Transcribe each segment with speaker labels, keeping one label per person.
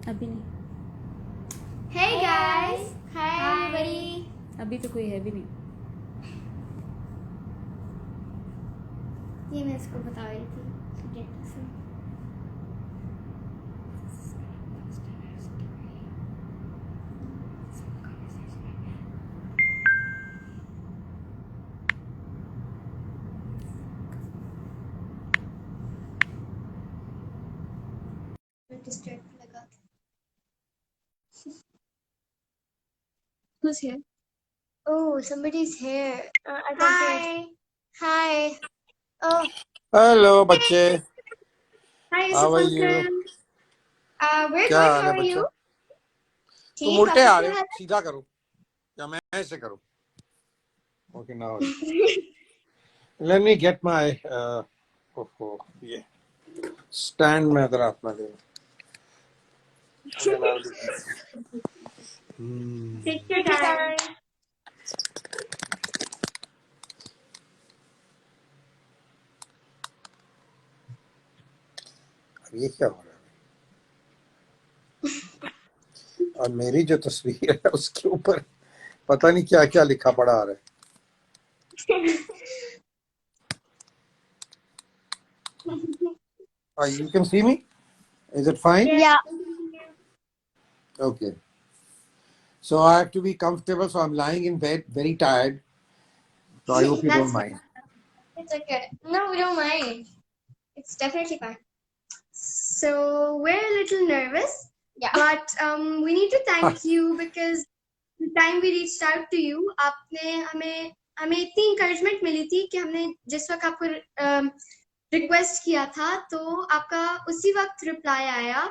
Speaker 1: अभी नहीं।
Speaker 2: Hey guys! Hi everybody!
Speaker 1: अभी तो कोई है भी नहीं।
Speaker 2: ये मैं इसको बता रही थी डेटा से। Distract लगा।
Speaker 1: Who's here?
Speaker 2: Oh, somebody's here. I got it. Hi. Oh,
Speaker 3: hello बच्चे,
Speaker 2: hi
Speaker 3: how
Speaker 2: Yusuf
Speaker 3: are you?
Speaker 2: uncle. We're
Speaker 3: क्या
Speaker 2: good.
Speaker 3: हाल
Speaker 2: How
Speaker 3: है
Speaker 2: are
Speaker 3: बच्चों?
Speaker 2: you?
Speaker 3: तुम
Speaker 2: ठीक,
Speaker 3: उल्टे
Speaker 2: आपका
Speaker 3: आ रहे
Speaker 2: क्या
Speaker 3: हो,
Speaker 2: हाल
Speaker 3: सीधा करो या मैं ऐसे करूं? ओके नाउ
Speaker 2: है?
Speaker 3: लेट मी गेट माय ओहो ये स्टैंड में इधर अपना दे।
Speaker 2: Take your time.
Speaker 3: ये क्या हो रहा है? और मेरी जो तस्वीर है उसके ऊपर पता नहीं क्या क्या लिखा पड़ा आ रहा है। You can see me? Is it fine?
Speaker 2: Yeah.
Speaker 3: Okay. So I have to be comfortable. So I'm lying in bed, very tired. So I hope you don't
Speaker 2: That's
Speaker 3: mind.
Speaker 2: It's okay. No, we don't mind. It's definitely fine. So we're a little nervous. Yeah. But we need to thank you because the time we reached out to you, आपने हमें इतनी encouragement मिली थी कि हमने जिस वक्त आपको request किया था तो आपका उसी वक्त reply आया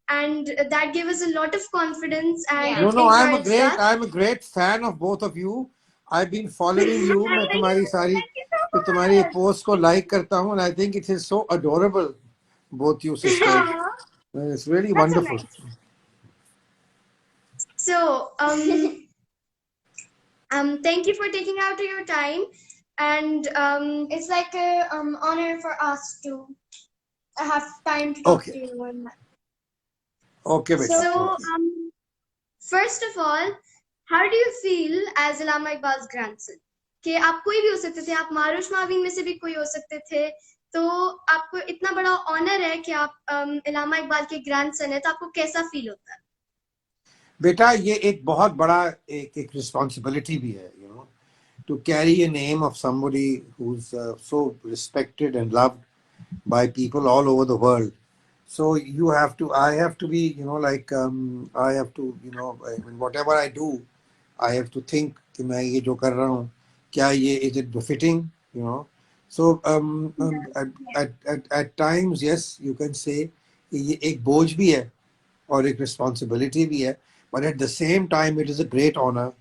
Speaker 2: and that gave us a lot of confidence and
Speaker 3: No,
Speaker 2: it
Speaker 3: no,
Speaker 2: encouraged us.
Speaker 3: I'm a great fan of both of you. I've been following you. मैं तुम्हारी सारी
Speaker 2: Thank you so
Speaker 3: तुम्हारी
Speaker 2: much.
Speaker 3: पोस्ट को like करता हूँ, and I think it is so adorable, both you sisters. It's really
Speaker 2: That's so
Speaker 3: wonderful.
Speaker 2: nice. So, thank you for taking out your time, and it's like a honor for us to have time to talk
Speaker 3: Okay,
Speaker 2: to you. And
Speaker 3: okay, बेटा.
Speaker 2: so,
Speaker 3: Okay.
Speaker 2: first of all, how do you feel as Allama Iqbal's grandson? कि आप कोई भी हो सकते थे, आप मारुश मावीन में से भी कोई हो सकते थे, तो आपको इतना बड़ा ऑनर है कि आप अल्लामा इकबाल के ग्रैंडसन है, तो आपको कैसा फील होता है?
Speaker 3: बेटा ये एक बहुत बड़ा एक responsibility भी है, you know, to carry a name of somebody who's so respected and loved by people all over the world. So you have to, I have to be, you know, like I have to, you know, I mean, whatever I do, I have to think कि मैं ये जो कर रहा हूँ क्या ये is it befitting, you know. So at times yes you can say कि ये एक बोझ भी है और एक responsibility भी है, but at the same time it is a great honor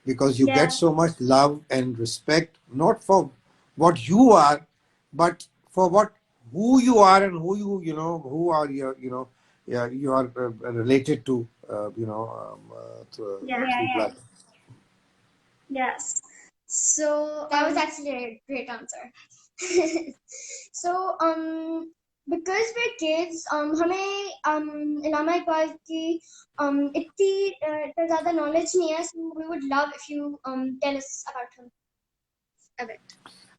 Speaker 3: because you get
Speaker 2: Yeah.
Speaker 3: so much love and respect, not for what you are, but for what who you are and who you know who are your, you know, yeah, you are related to, you know, through blood.
Speaker 2: Yes. So that was actually a great answer. So because we're kids, हमें इलामा इकबाल की इतनी ज़्यादा knowledge नहीं है, so we would love if you tell us about him a bit.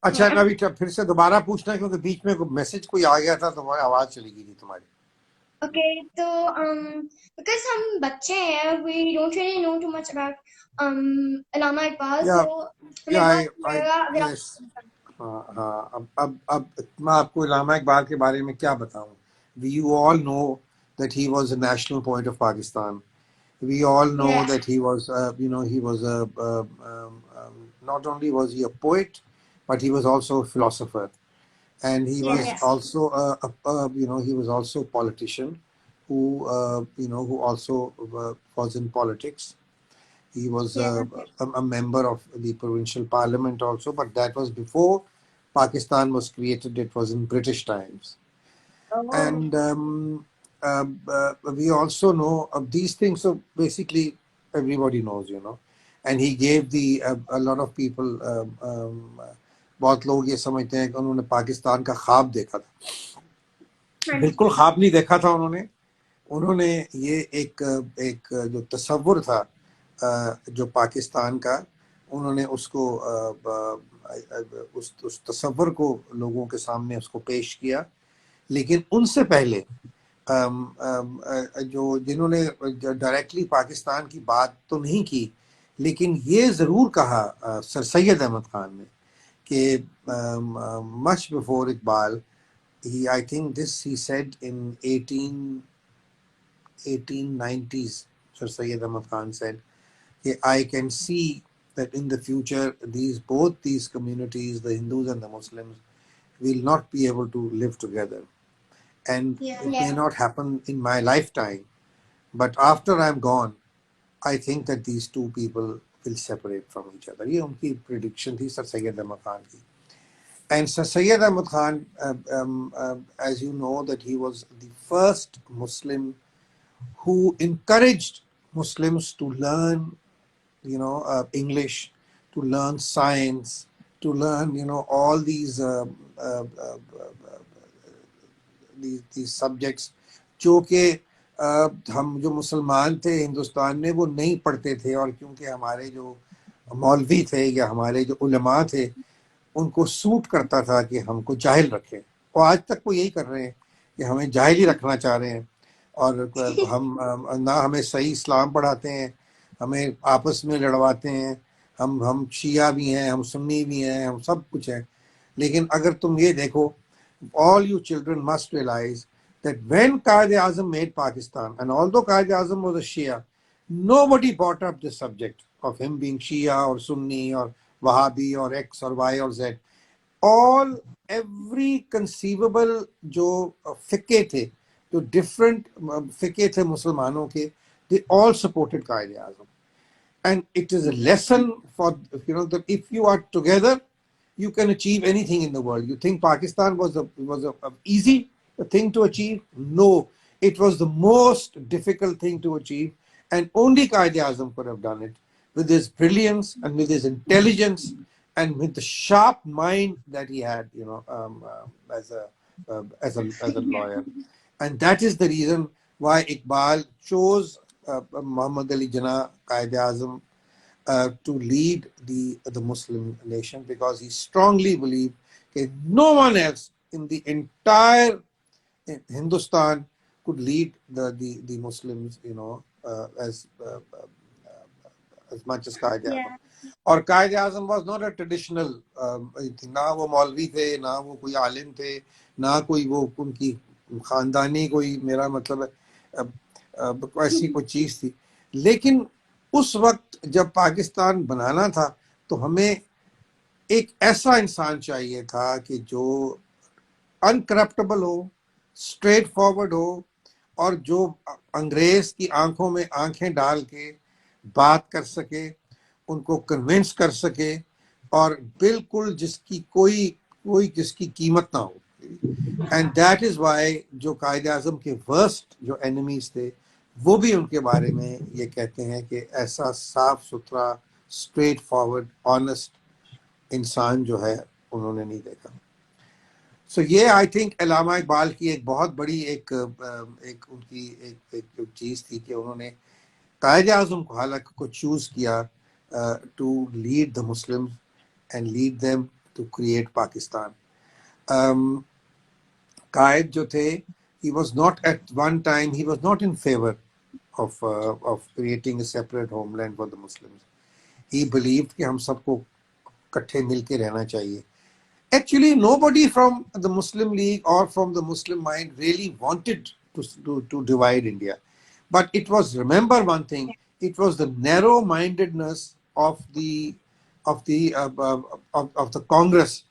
Speaker 3: अच्छा अभी फिर से दोबारा पूछना क्योंकि बीच में मैसेज कोई आ गया था तो हमारी आवाज चली गई थी तुम्हारी.
Speaker 2: Okay, so because हम बच्चे हैं, we don't really know too much about Allama Iqbal,
Speaker 3: Yeah,
Speaker 2: so हमें
Speaker 3: yeah,
Speaker 2: बहुत अच्छा लगेगा अगर आप
Speaker 3: yes. हाँ हाँ अब मैं आपको इलामा इकबाल के बारे में क्या बताऊं. You all know that he was a national poet of Pakistan. We all know
Speaker 2: Yes.
Speaker 3: that he was, you know, he was not only was he a poet, but he was also a philosopher, and he was
Speaker 2: Yes.
Speaker 3: also you know, he was also a politician who, you know, who also was in politics. He was
Speaker 2: Yeah.
Speaker 3: a member of the provincial parliament also, but that was before Pakistan was created. It was in British times. And we also know of these things. So basically, everybody knows, you know. And he gave the a lot of people. बहुत लोग ये समझते हैं कि उन्होंने पाकिस्तान का ख्वाब देखा था. बिल्कुल ख्वाब नहीं देखा था उन्होंने. उन्होंने ये एक जो तसव्वुर था जो पाकिस्तान का, उन्होंने उसको उस तसव्वुर को लोगों के सामने उसको पेश किया। लेकिन उनसे पहले जो जिन्होंने डायरेक्टली पाकिस्तान की बात तो नहीं की, लेकिन ये ज़रूर कहा सर सैयद अहमद खान ने कि much before Iqbal, I think this he said in 1890s, Sir Syed Ahmad Khan said, I can see that in the future both these communities, the Hindus and the Muslims, will not be able to live together. And it may not happen in my lifetime, but after I'm gone, I think that these two people will separate from each other. ये उनकी prediction थी sir Syed Ahmad Khan की. And Sir Syed Ahmad Khan, as you know, that he was the first Muslim who encouraged Muslims to learn, English, to learn science, to learn, all these subjects, जो कि हम जो मुसलमान थे हिंदुस्तान में वो नहीं पढ़ते थे, और क्योंकि हमारे जो मौलवी थे या हमारे जो उलमा थे उनको सूट करता था कि हमको जाहिल रखें, और आज तक वो यही कर रहे हैं कि हमें जाहिल ही रखना चाह रहे हैं। और हम ना हमें सही इस्लाम पढ़ाते हैं, हमें आपस में लड़वाते हैं, हम शिया भी हैं, हम सुन्नी भी हैं, हम सब कुछ हैं। लेकिन अगर तुम ये देखो, all you children must realize that when Quaid-e-Azam made Pakistan, and although Quaid-e-Azam was a Shia, nobody brought up the subject of him being Shia or Sunni or Wahhabi or X or Y or Z. Every conceivable जो fiqh थे, जो different fiqh थे मुसलमानों के, they all supported Quaid-e-Azam. And it is a lesson for, that if you are together, you can achieve anything in the world. You think Pakistan was a easy thing to achieve? No, it was the most difficult thing to achieve, and only Quaid-e-Azam could have done it with his brilliance and with his intelligence and with the sharp mind that he had, as a lawyer. And that is the reason why Iqbal chose Muhammad Ali Jinnah, Quaid-e-Azam, to lead the Muslim nation, because he strongly believed that no one else in the entire Hindustan could lead the Muslims, as much as Quaid-e-Azam. और Quaid-e-Azam was not a traditional, ना वो मौलवी थे, ना वो कोई आलिम थे, ना कोई वो उनकी खानदानी कोई, मेरा मतलब है ऐसी कोई चीज थी। लेकिन उस वक्त जब पाकिस्तान बनाना था तो हमें एक ऐसा इंसान चाहिए था कि जो अनकरप्टेबल हो, स्ट्रेट फॉरवर्ड हो, और जो अंग्रेज की आंखों में आंखें डाल के बात कर सके, उनको कन्विंस कर सके, और बिल्कुल जिसकी कीमत ना हो। एंड दैट इज वाई जो कायद-ए-आज़म के वर्स्ट जो एनिमीज थे वो भी उनके बारे में ये कहते हैं कि ऐसा साफ सुथरा, स्ट्रेट फॉरवर्ड, ऑनेस्ट इंसान जो है उन्होंने नहीं देखा। सो ये आई थिंक अल्लामा इकबाल की एक बहुत बड़ी एक उनकी एक चीज़ थी कि उन्होंने कायद-ए-आज़म को हालांकि को चूज़ किया to lead the Muslims and lead them to create Pakistan. Quaid जो थे, he was not at one time, he was not in favor of creating a separate homeland for the Muslims. He believed कि हम सबको इकट्ठे मिलके रहना चाहिए। Actually, nobody from the Muslim League or from the Muslim mind really wanted to divide India. But it was, remember one thing, it was the narrow-mindedness of the Congress.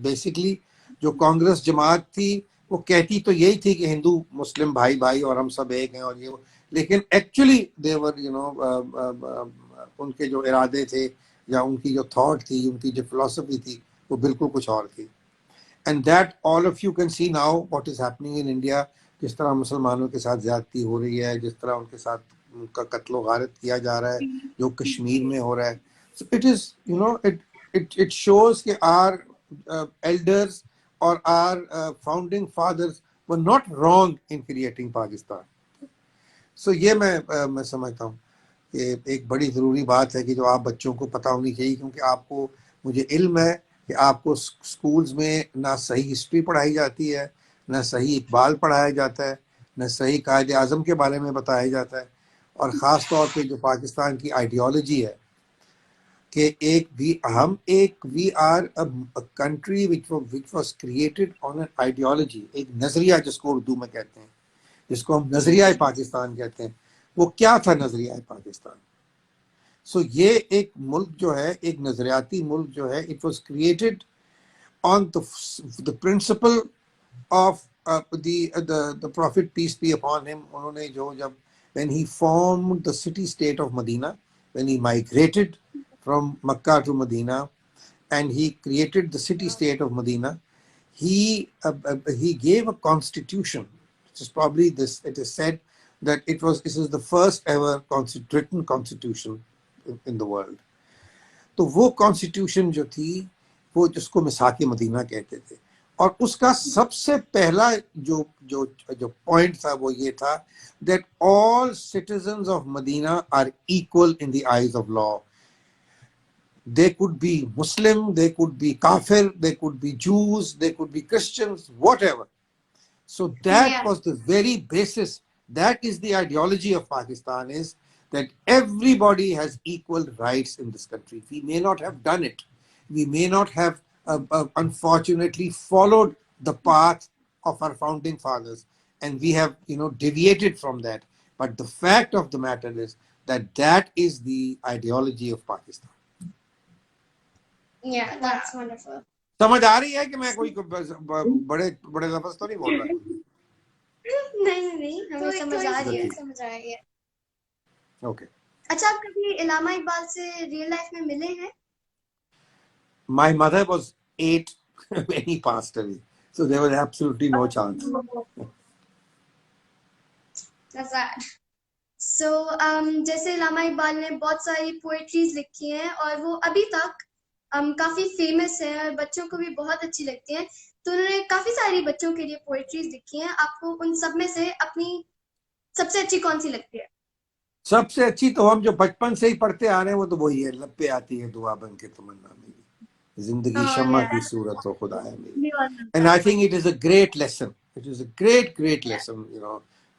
Speaker 3: Basically, जो कांग्रेस जमात थी वो कहती तो यही थी कि हिंदू मुस्लिम भाई भाई और हम सब एक हैं और ये, लेकिन एक्चुअली देवर उनके जो इरादे थे या उनकी जो थॉट थी, उनकी जो फिलॉसफी थी, वो बिल्कुल कुछ और थी। And that all of you can see now what is happening in India, जिस तरह मुसलमानों के साथ ज्यादती हो रही है, जिस तरह उनके साथ उनका कत्ल गारत किया जा रहा है, जो कश्मीर में हो रहा है। So it is it shows कि are elders or our founding fathers were not wrong in creating Pakistan. सो ये मैं समझता हूँ ये एक बड़ी ज़रूरी बात है कि जो आप बच्चों को पता होनी चाहिए, क्योंकि आपको, मुझे इल्म है कि आपको स्कूल्स में ना सही हिस्ट्री पढ़ाई जाती है, ना सही इकबाल पढ़ाया जाता है, ना सही कायद आज़म के बारे में बताया जाता है, और ख़ास तौर पे जो पाकिस्तान की आइडियोलॉजी है कि एक we are a country which was created on an ideology, एक नज़रिया जिसको उर्दू में कहते हैं, जिसको हम नज़रिया पाकिस्तान कहते हैं। वो क्या था नज़रिया पाकिस्तान? सो ये एक मुल्क जो है, एक नजरियाती मुल्क जो है, it was created on the principle of the prophet peace be upon him. उन्होंने जो जब when he formed the city state of Medina, when he migrated from Makkah to Medina and he created the city state of Medina, he gave a constitution, which is probably this. It is said that this is the first ever written constitution in the world. तो वो constitution जो थी, वो जिसको मिसाक Medina कहते थे, और उसका सबसे पहला जो जो जो पॉइंट था वो ये था that all citizens of Medina are equal in the eyes of law. They could be Muslim, they could be Kafir, they could be Jews, they could be Christians, whatever. So that was the very basis. That is the ideology of Pakistan, is that everybody has equal rights in this country. We may not have done it. We may not have, unfortunately, followed the path of our founding fathers, and we have, deviated from that. But the fact of the matter is that is the ideology of Pakistan.
Speaker 2: Yeah, that's wonderful.
Speaker 3: समझ आ रही है कि मैं कोई बड़े बड़े लफ्ज तो नहीं बोल रहा?
Speaker 2: नहीं, हमें समझ आ रही है।
Speaker 3: ओके।
Speaker 2: अच्छा, आप कभी इलामा इकबाल से रियल लाइफ में मिले हैं?
Speaker 3: My mother was 8 when he passed away, so there was absolutely no chance.
Speaker 2: That's sad. So, जैसे इलामा इकबाल ने बहुत सारी पोएट्रीज लिखी हैं और वो अभी तक काफी फेमस है और बच्चों को भी बहुत अच्छी लगती है। तो उन्होंने काफी सारी बच्चों के लिए पोएट्रीज लिखी हैं। आपको उन सब में से अपनी सबसे अच्छी कौन सी लगती है?
Speaker 3: सबसे अच्छी तो हम जो बचपन से ही पढ़ते आ रहे हैं वो तो वही है, लब पे आती है दुआ बन के तमन्ना मेरी, जिंदगी शम्मा की सूरत हो खुदा है मेरी. And I think it is a great lesson. It is a great lesson,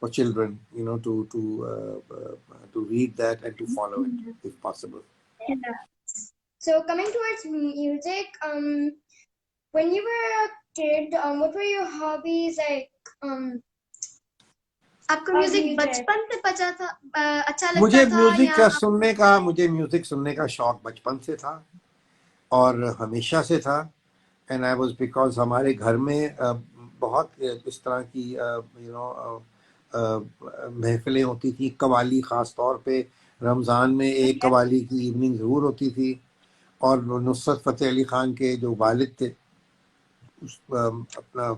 Speaker 3: for children, to read that and to follow it if possible.
Speaker 2: Yeah. So coming towards music, when you were a kid, what were your hobbies like? आपको music बचपन से अच्छा लगता
Speaker 3: मुझे
Speaker 2: था
Speaker 3: मुझे music सुनने का शौक बचपन से था और हमेशा से था. एंड आई वाज बिकॉज हमारे घर में बहुत इस तरह की महफिलें होती थी. कवाली, ख़ास तौर पे रमज़ान में एक कवाली की इवनिंग ज़रूर होती थी. और नुसरत फ़तेह अली ख़ान के जो वालिद थे, अपना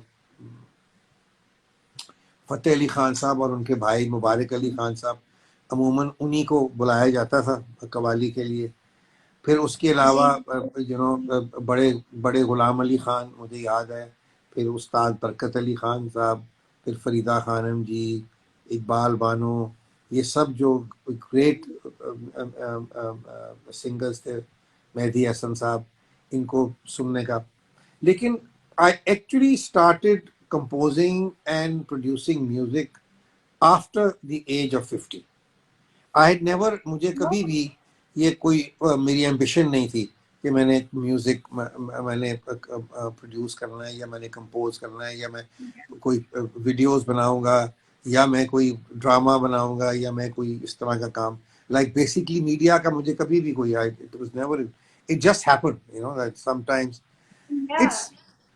Speaker 3: फ़तेह अली ख़ान साहब और उनके भाई मुबारक अली ख़ान साहब, अमूमन उन्हीं को बुलाया जाता था कवाली के लिए. फिर उसके अलावा बड़े बड़े ग़ुलाम अली ख़ान मुझे याद है, फिर उस्ताद बरकत अली ख़ान साहब, फिर फरीदा ख़ानम जी, इकबाल बानो, ये सब जो ग्रेट सिंगर्स थे, मेहदी हसन साहब, इनको सुनने का. लेकिन I actually started composing and producing music after the age of 50. I had never, मुझे कभी भी ये कोई मेरी एम्बिशन नहीं थी कि मैंने म्यूजिक मैंने प्रोड्यूस करना है या मैंने कंपोज करना है या मैं कोई वीडियोस बनाऊंगा या मैं कोई ड्रामा बनाऊंगा या मैं कोई इस तरह का काम. लाइक बेसिकली मीडिया का मुझे कभी भी कोई, it was never, it just happened, that sometimes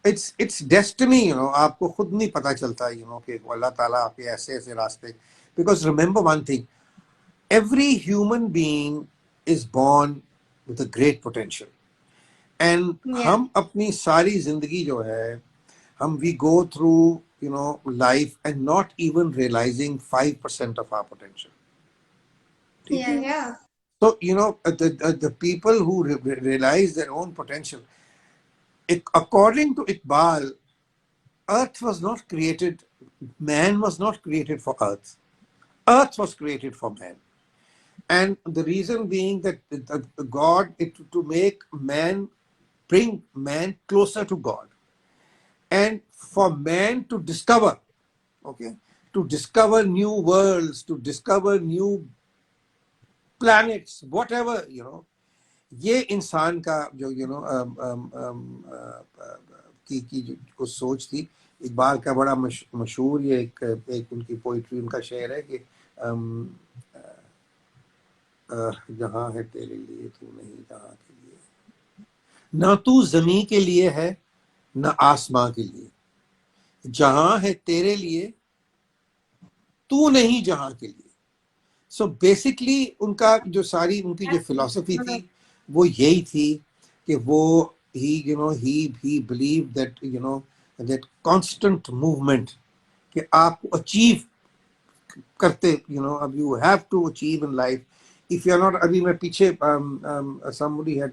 Speaker 3: it's destiny. आपको खुद नहीं पता चलता, कि अल्लाह ताला आपके ऐसे ऐसे रास्ते. Because remember one thing, every human being is born with a great potential, and हम अपनी सारी जिंदगी जो है, we go through life and not even realizing 5% of our potential.
Speaker 2: Yeah.
Speaker 3: So the people who realize their own potential, according to Iqbal, Earth was not created, man was not created for Earth. earth was created for man. And the reason being that God, to make man, bring man closer to God. And for man to discover, okay, to discover new worlds, to discover new planets, whatever, ये इंसान का जो की जो सोच थी। इकबाल का बड़ा मशहूर ये एक उनकी पोइट्री, उनका शेर है कि जहां है तेरे लिए तू नहीं जहां के लिए, ना तू जमीन के लिए है ना आसमां के लिए, जहां है तेरे लिए तू नहीं जहां के लिए। सो बेसिकली उनका जो सारी उनकी जो फिलॉसफी थी वो यही थी कि वो he believed that that constant movement, कि आप अचीव करते, अब you have to achieve in life. If you are not, अभी मैं पीछे somebody had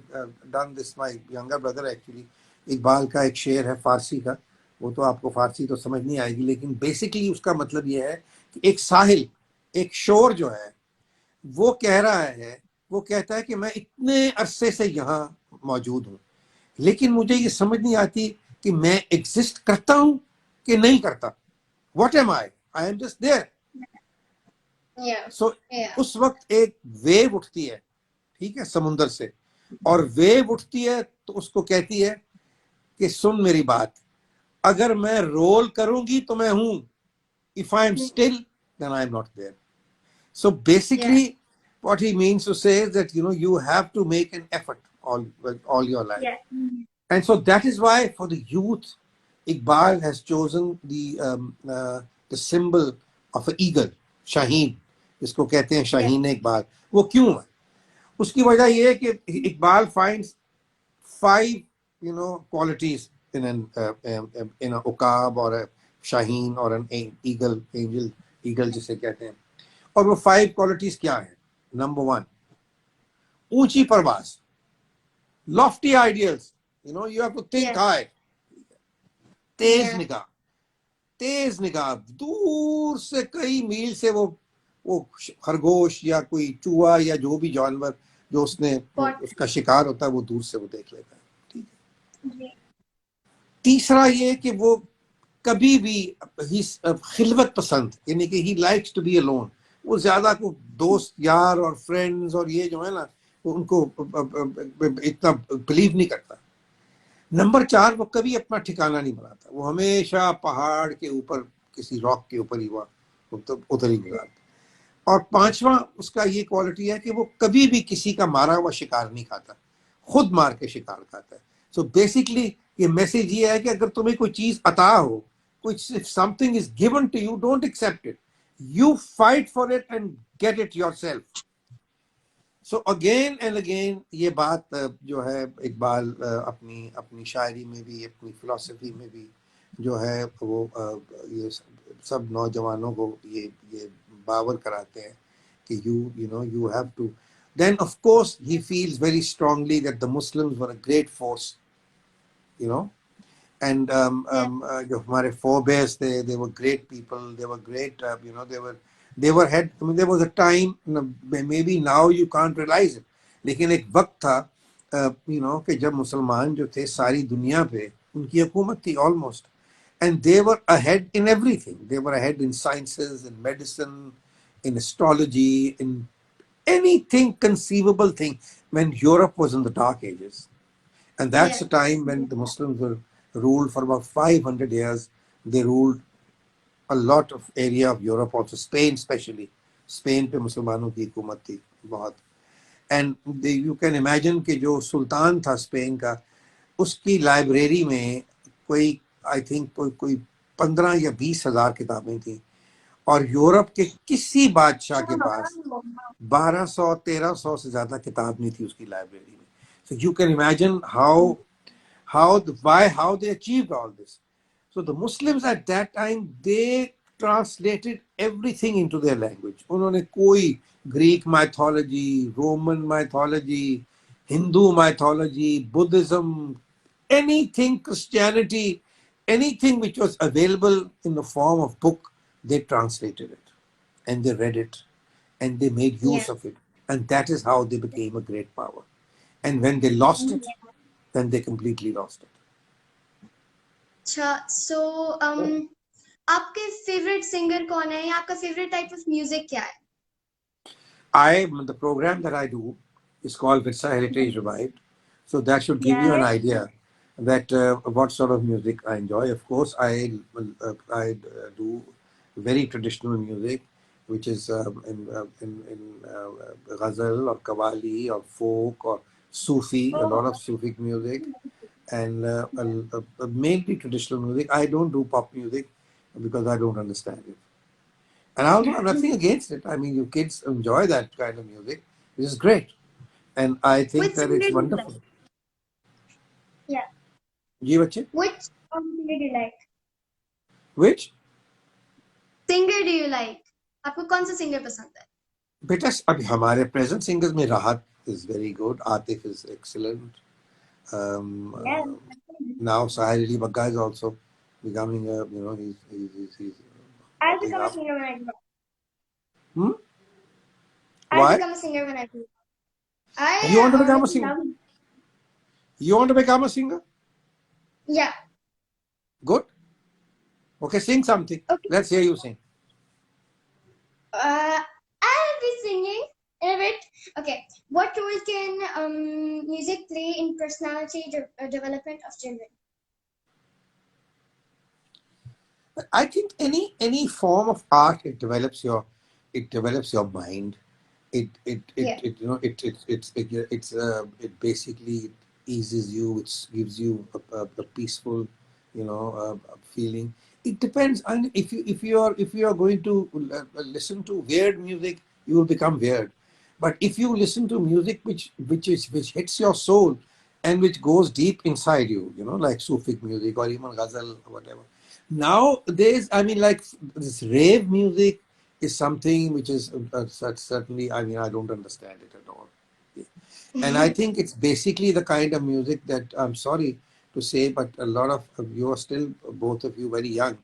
Speaker 3: done this, my younger brother actually, Iqbal का एक शेर है फारसी का, वो तो आपको फारसी तो समझ नहीं आएगी, लेकिन बेसिकली उसका मतलब ये है कि एक साहिल, एक शोर जो है वो कह रहा है, वो कहता है कि मैं इतने अरसे से यहाँ मौजूद हूँ, लेकिन मुझे ये समझ नहीं आती कि मैं एग्जिस्ट करता हूँ कि नहीं करता। What am I am just there. So उस वक्त एक वेव उठती है, ठीक है, समुंदर से, और वेव उठती है तो उसको कहती है कि सुन मेरी बात, अगर मैं रोल करूंगी तो मैं हूं, if I am still then I am not there. So basically, what he means to say is that you have to make an effort all your life. And so that is why for the youth, Iqbal has chosen the symbol of an eagle, Shaheen, जिसको कहते हैं शाहीन इकबाल। वो क्यों है? उसकी वजह ये है कि Iqbal finds 5 qualities in an उकाब or a Shaheen or an eagle, eagle जिसे कहते हैं। और वो 5 क्वालिटीज क्या है? नंबर 1, ऊंची परवाज, lofty ideals, you have to think high. तेज निगाह, दूर से कई मील से वो खरगोश या कोई चूहा या जो भी जानवर जो उसका शिकार होता है वो दूर से वो देख लेता है, ठीक है। तीसरा ये कि वो कभी भी खिलवत पसंद, यानी कि he likes to be alone. वो ज्यादा को दोस्त यार और फ्रेंड्स और ये जो है ना, वो उनको इतना बिलीव नहीं करता। नंबर 4, वो कभी अपना ठिकाना नहीं बनाता, वो हमेशा पहाड़ के ऊपर किसी रॉक के ऊपर ही उधर ही गुजारता। और 5वां उसका ये क्वालिटी है कि वो कभी भी किसी का मारा हुआ शिकार नहीं खाता, खुद मार के शिकार खाता है। सो बेसिकली ये मैसेज ये है कि अगर तुम्हें कोई चीज अता हो, कोई something is given to you, don't accept it, you fight for it and get it yourself. So again and again ये बात जो है इकबाल अपनी शायरी में भी, अपनी फिलॉसफी में भी जो है वो ये सब नौजवानों को ये बावर कराते हैं कि you have to. Then of course he feels very strongly that the Muslims were a great force, and जो हमारे forebears थे, they were great people, they were great, they were had, I mean, there was a time, maybe now you can't realize it, लेकिन एक वक्त था कि जब मुसलमान जो थे सारी दुनिया पे उनकी हुकूमत थी almost, and they were ahead in everything. They were ahead in sciences, in medicine, in astrology, in anything conceivable thing, when Europe was in the dark ages. And that's the time when the Muslims were ruled for about 500 years. They ruled a lot of area of Europe, also Spain especially. Spain पे मुसलमानों की हुकूमत थी बहुत. And you can imagine कि जो सुल्तान था Spain का, उसकी लाइब्रेरी में कोई I think कोई 15 या 20 हजार किताबें थी, और यूरोप के किसी बादशाह के पास 1200-1300 से ज्यादा किताब नहीं थी उसकी लाइब्रेरी में. So you can imagine how they achieved all this. So the Muslims at that time, they translated everything into their language. उन्होंने कोई Greek mythology, Roman mythology, Hindu mythology, Buddhism, anything, Christianity, anything which was available in the form of book, they translated it. and they read it and they made use of it. And that is how they became a great power. And when they lost it, then they completely lost it.
Speaker 2: अच्छा, so आपके favourite singer कौन है या आपका favourite type of music क्या है?
Speaker 3: The program that I do is called Virsa Heritage Revived. So that should give you an idea that what sort of music I enjoy. Of course, I do very traditional music, which is in ghazal or qawwali or folk or Sufi, a lot of Sufi music, and mainly traditional music. I don't do pop music because I don't understand it. And I have nothing against it. I mean, you kids enjoy that kind of music, which is great. And I think that it's wonderful.
Speaker 2: Yeah.
Speaker 3: जी बच्चे?
Speaker 2: Which singer do you like?
Speaker 3: Which?
Speaker 2: Singer do you like? आपको कौन सा singer पसंद है?
Speaker 3: बेटा अभी हमारे present singers में राहत is very good, Atif is excellent. Now Sahir Ali Bagga is also becoming a, you know, he's
Speaker 2: I'll become a singer when I grow up.
Speaker 3: Why?
Speaker 2: I'll become a singer when I grow up.
Speaker 3: You want to become a singer? You want to become a singer?
Speaker 2: Yeah.
Speaker 3: Good. Okay, sing something. Okay. Let's hear you sing.
Speaker 2: I'll be singing in a bit. Okay. What role can music play in personality development of children?
Speaker 3: I think any form of art, it develops your mind. It basically eases you. It gives you a peaceful, feeling. It depends on if you are going to listen to weird music, you will become weird. But if you listen to music which hits your soul and which goes deep inside you, like Sufi music or even ghazal or whatever. Nowadays, I mean, like this rave music is something which is certainly, I mean, I don't understand it at all. And I think it's basically the kind of music that, I'm sorry to say, but a lot of you are still, both of you, very young.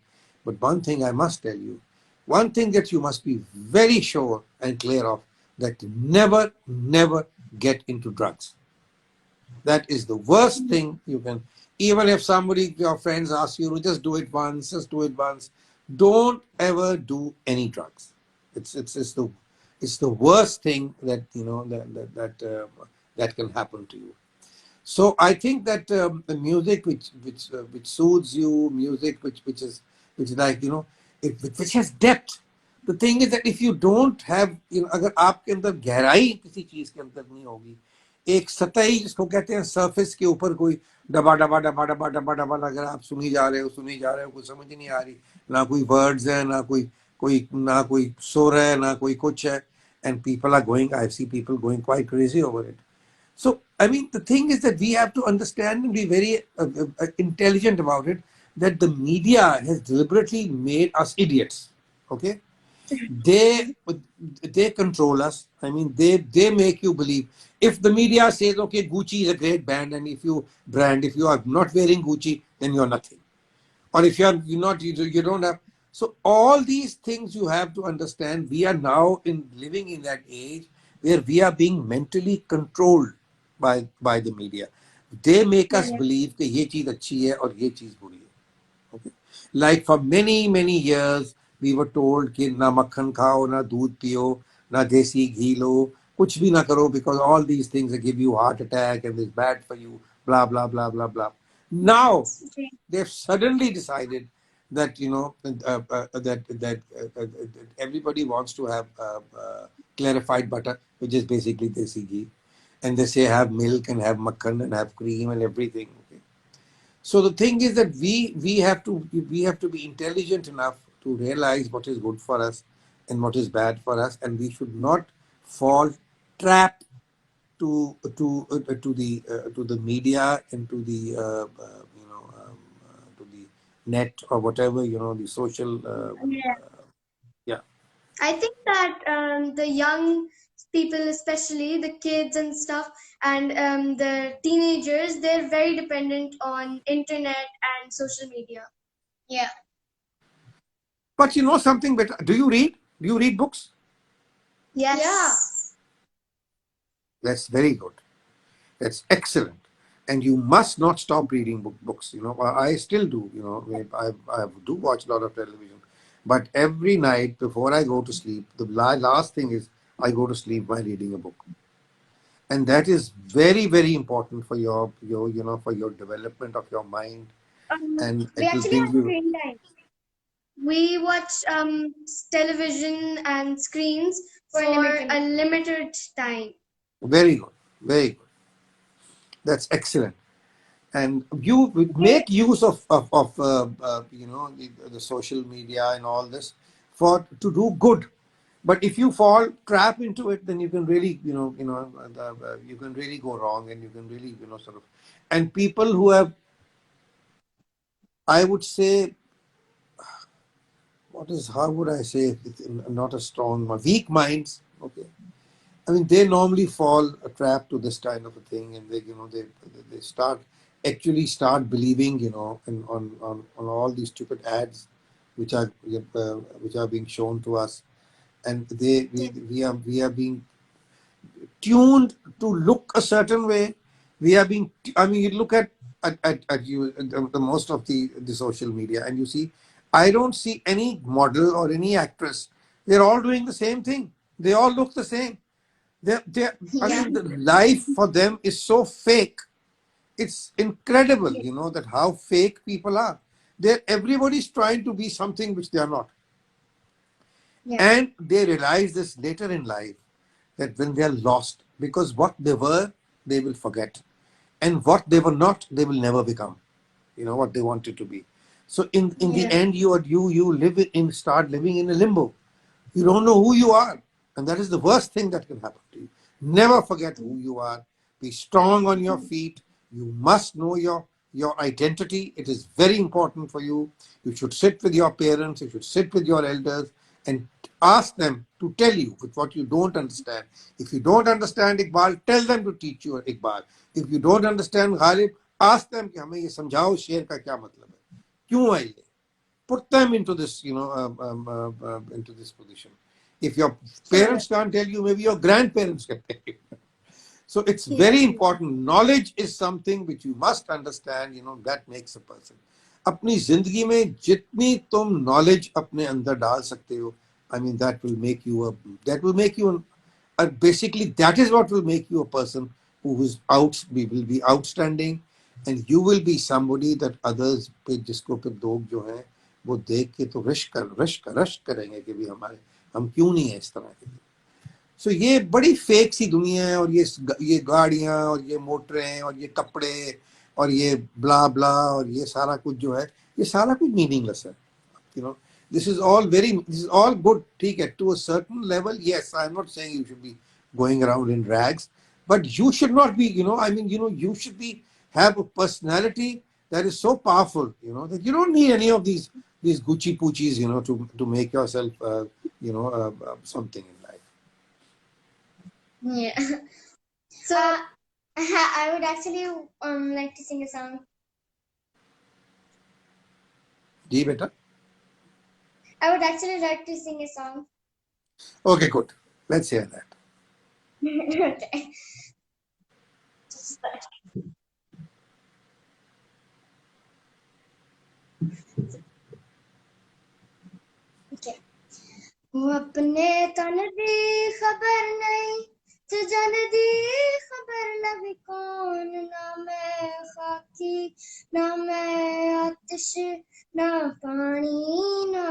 Speaker 3: But one thing I must tell you, one thing that you must be very sure and clear of, that never, never get into drugs. That is the worst thing you can. Even if somebody, your friends ask you to just do it once, don't ever do any drugs. It's the worst thing that that can happen to you. So I think that the music which soothes you, music which is like which has depth. The thing is that if you don't have, अगर आपके अंदर गहराई किसी चीज के अंदर नहीं होगी, एक सतही जिसको कहते हैं सरफेस के ऊपर कोई डबा डबा डबा डबा डबा डबा अगर आप सुनी जा रहे हो कुछ समझ नहीं आ रही, ना कोई वर्ड्स है, ना कोई सुर है, ना कोई कुछ है, and people are going, I see people going quite crazy over it. So I mean, the thing is that we have to understand and be very intelligent about it, that the media has deliberately made us idiots. Okay, they control us. I mean, they make you believe. If the media says, okay, Gucci is a great band, and if you are not wearing Gucci, then you're nothing. Or if you're not, you don't have. So all these things you have to understand. We are now living in that age where we are being mentally controlled by the media. They make us believe that ये चीज अच्छी है और ये चीज बुरी है. Okay, like for many years we were told कि ना मक्खन खाओ, ना दूध पियो, ना देसी घी लो, कुछ भी ना करो, because all these things give you heart attack and is bad for you, blah blah blah blah blah. Now they've suddenly decided that everybody wants to have clarified butter, which is basically desi ghee, and they say have milk and have makhan and have cream and everything. Okay? So the thing is that we have to be intelligent enough to realize what is good for us and what is bad for us, and we should not fall trap to the media and to the to the net or whatever, the social. Yeah.
Speaker 2: I think that the young people, especially the kids and stuff, and the teenagers, they're very dependent on internet and social media. Yeah.
Speaker 3: But you know something better. Do you read? Do you read books?
Speaker 2: Yes.
Speaker 3: That's very good. That's excellent. And you must not stop reading books. You know, I still do. You know, I do watch a lot of television, but every night before I go to sleep, the last thing is I go to sleep by reading a book, and that is very, very important for your you know, for your development of your mind, and
Speaker 2: We
Speaker 3: it will
Speaker 2: actually
Speaker 3: bring
Speaker 2: have
Speaker 3: you
Speaker 2: screen time. We watch television and screens for a limited time.
Speaker 3: very good, very good. That's excellent. And you make use of you know, the social media and all this for to do good. But if you fall trap into it, then you can really, you can really go wrong, and you can really, you know, sort of. And people who have, I would say, how would I say it, not a strong, weak minds. Okay, I mean, they normally fall a trap to this kind of a thing, and they, you know, they start believing, you know, on all these stupid ads, which are which are being shown to us, and we are being tuned to look a certain way. We are being, I mean, you look at you the most of the social media, and you see, I don't see any model or any actress. They're all doing the same thing. They all look the same. I mean, the life for them is so fake. It's incredible, you know, that how fake people are. Everybody's trying to be something which they are not. And they realize this later in life, that when they are lost, because what they were, they will forget. And what they were not, they will never become, you know, what they wanted to be. So in the end, you start living in a limbo. You don't know who you are. And that is the worst thing that can happen to you. Never forget who you are. Be strong on your feet. You must know your identity. It is very important for you. You should sit with your parents. You should sit with your elders and ask them to tell you with what you don't understand. If you don't understand Iqbal, tell them to teach you Iqbal. If you don't understand Ghalib, ask them कि हमें ये समझाओ शेर का क्या मतलब है, क्यों आई ये? Put them into this, into this position. If your parents can't tell you, maybe your grandparents can tell you. So it's very important. Knowledge is something which you must understand, you know, that makes a person. अपनी जिंदगी में जितनी तुम knowledge अपने अंदर डाल सकते हो, I mean, that will make you basically that is what will make you a person who will be outstanding, and you will be somebody that others पे जिसको पे लोग जो हैं वो देख के तो रश करेंगे कि भी हम क्यों नहीं है इस तरह के. सो ये बड़ी फेक सी दुनिया है, और ये गाड़ियां और ये मोटरें और ये कपड़े और ये ब्ला ब्ला और ये सारा कुछ जो है, ये सारा कुछ मीनिंगलेस है. You know, this is all good. ठीक है, to a certain level, yes, I'm not saying you should be going around in rags, but you should not be, you know, I mean, you know, you should have a personality that is so powerful, you know, that you don't need any of these Gucci poochies, you know, to make yourself, something in life.
Speaker 2: Yeah. So I would actually like to sing a song.
Speaker 3: जी बेटा.
Speaker 2: I would actually like to sing a song.
Speaker 3: Okay, good. Let's hear that.
Speaker 2: Okay. Okay. वो अपने तन दी खबर नहीं, सजन दी खबर लगी कौन, ना मैं खाकी ना मैं आतिश, ना पानी ना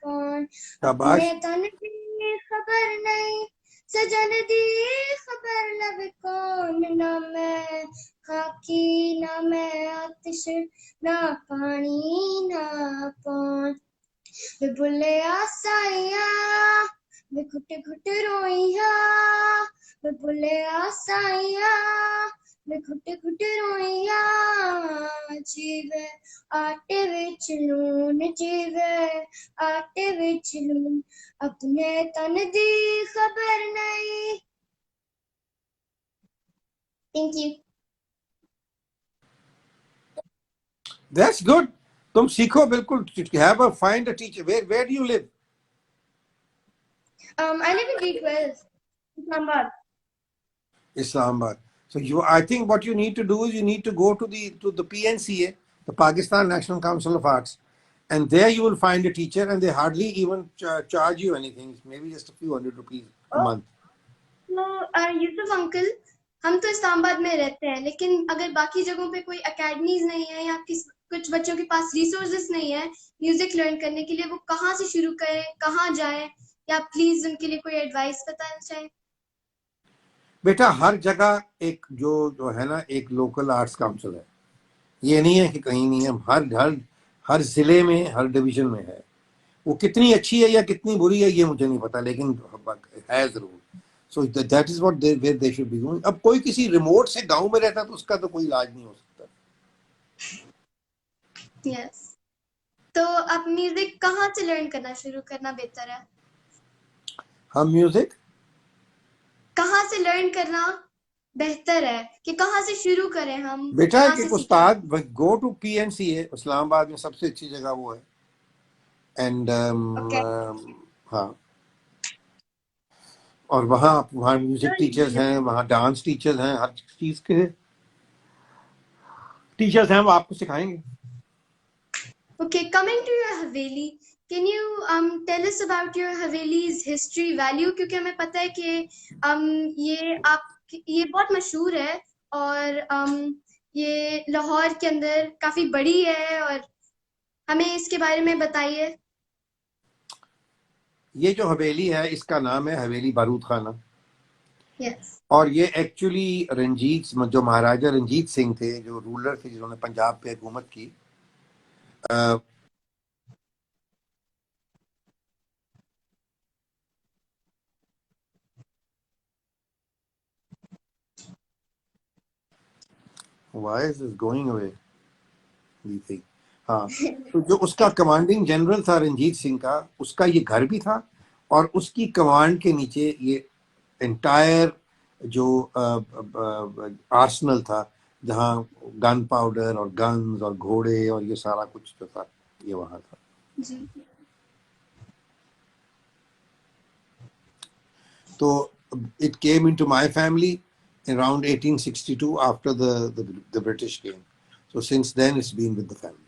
Speaker 2: कौन. अपने तन दी खबर नहीं, सजन दी खबर लगी कौन, ना मैं खाकी ना मैं आतिश, ना पानी ना कौन. वे बुले आसाइया वे घुट घुट रोइया, वे बुले आसाइया वे घुट घुट रोइया, जीवे आटे विच लून, जीवे आटे विच लून, अपने तन दी खबर नहीं. Thank you.
Speaker 3: That's good. तुम सीखो बिल्कुल. Find a teacher. Where do you live?
Speaker 2: I live in D12, Islamabad.
Speaker 3: Islamabad. So I think what you need to do is you need to go to the PNCA, the Pakistan National Council of Arts, and there you will find a teacher, and they hardly even charge you anything. Maybe just a few ₹100 a month.
Speaker 2: तो Yusuf uncle, हम तो इस्लामाबाद में रहते हैं, लेकिन अगर बाकी जगहों पे कोई एकेडमीज नहीं है या कुछ बच्चों के पास रिसोर्सेज नहीं है म्यूजिक लर्न करने के लिए, वो कहाँ से शुरू करें, कहाँ जाएं, या प्लीज उनके लिए कोई एडवाइस बताना चाहें?
Speaker 3: बेटा हर जगह एक जो है ना, एक लोकल आर्ट्स काउंसिल है। ये नहीं है कि कहीं नहीं है, हर जिले में, हर डिवीजन में है। वो कितनी अच्छी है या कितनी बुरी है ये मुझे नहीं पता, लेकिन है जरूर। So that is what they should be doing. अब कोई किसी रिमोट से गांव में रहता तो उसका तो कोई इलाज नहीं हो सकता।
Speaker 2: यस, तो आप म्यूजिक कहाँ से लर्न करना शुरू करना बेहतर है?
Speaker 3: हम म्यूजिक
Speaker 2: कहाँ से लर्न करना बेहतर है कि कहाँ से शुरू करें हम?
Speaker 3: बेटा एक उस्ताद, गो टू PNCA, इस्लामाबाद में सबसे अच्छी जगह वो है। एंड हाँ, और वहाँ म्यूजिक टीचर्स हैं, वहाँ डांस टीचर्स हैं, हर चीज के टीचर्स हैं, वो आपको सिखाएंगे।
Speaker 2: Okay, coming to your Haveli, can you tell us about your Haveli's history value? क्योंकि हमें पता है कि ये बहुत मशहूर है और ये लाहौर के अंदर काफी बड़ी है, और हमें इसके बारे में बताइए।
Speaker 3: ये जो हवेली है इसका नाम है हवेली बारूद खाना।
Speaker 2: Yes.
Speaker 3: और ये एक्चुअली जो महाराजा रंजीत सिंह थे, जो रूलर थे जिन्होंने पंजाब पे हुकूमत की, Why is this going away? हाँ, तो जो उसका कमांडिंग जनरल था रंजीत सिंह का, उसका ये घर भी था, और उसकी कमांड के नीचे ये एंटायर जो आर्सनल था, जहाँ गन पाउडर और गन्स और घोड़े और ये सारा कुछ जो था, ये वहां था
Speaker 2: जी।
Speaker 3: तो it came into my family around 1862 after the British came. So since then it's been with the family.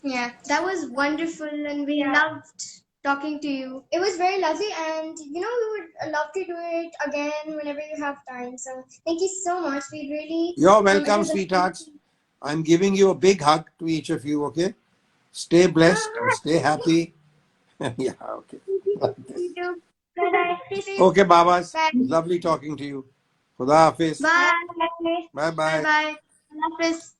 Speaker 2: Yeah, that was wonderful, and we loved talking to you. It was very lovely, and we would love to do it again whenever you have time. So thank you so much. We really.
Speaker 3: You're welcome, sweethearts. I'm giving you a big hug to each of you. Okay, stay blessed and stay happy. Yeah, okay.
Speaker 2: You too. Bye.
Speaker 3: Okay, Babas. Bye. Lovely talking to you. Khuda Hafiz.
Speaker 2: Bye.
Speaker 3: Bye bye.
Speaker 2: Bye. Bye. Hafiz.